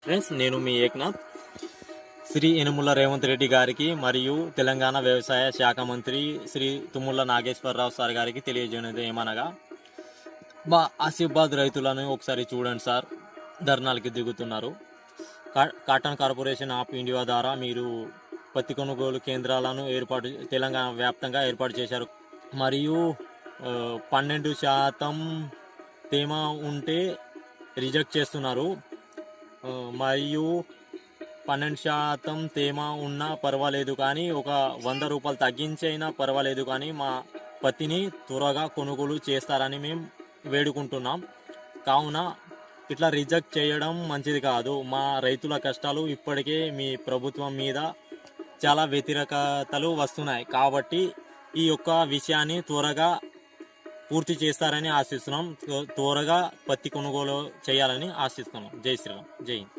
Friends, నేను మీ ఏక్నాథ్. శ్రీ యనుమల రేవంత్ రెడ్డి గారికి మరియు తెలంగాణ వ్యవసాయ శాఖ మంత్రి శ్రీ తుమ్మల నాగేశ్వరరావు సార్ గారికి తెలియజేయడం ఏమనగా, మా ఆసిఫాబాద్ రైతులను ఒకసారి చూడండి సార్, ధర్నాలకి దిగుతున్నారు. కాటన్ కార్పొరేషన్ ఆఫ్ ఇండియా ద్వారా మీరు పత్తి కొనుగోలు కేంద్రాలను తెలంగాణ వ్యాప్తంగా ఏర్పాటు చేశారు. మరియు 12% తేమ ఉంటే రిజెక్ట్ చేస్తున్నారు. మరియు 12% తేమ ఉన్నా పర్వాలేదు, కానీ ఒక 100 రూపాయలు తగ్గించైనా పర్వాలేదు, కానీ మా పత్తిని త్వరగా కొనుగోలు చేస్తారని మేము వేడుకుంటున్నాం. కావున ఇట్లా రిజెక్ట్ చేయడం మంచిది కాదు. మా రైతుల కష్టాలు ఇప్పటికే మీ ప్రభుత్వం మీద చాలా వ్యతిరేకతలు వస్తున్నాయి. కాబట్టి ఈ యొక్క విషయాన్ని త్వరగా పూర్తి చేస్తారని ఆశిస్తున్నాం. త్వరగా పత్తి కొనుగోలు చేయాలని ఆశిస్తున్నాం. జై శ్రీరామ్, జై హింద్.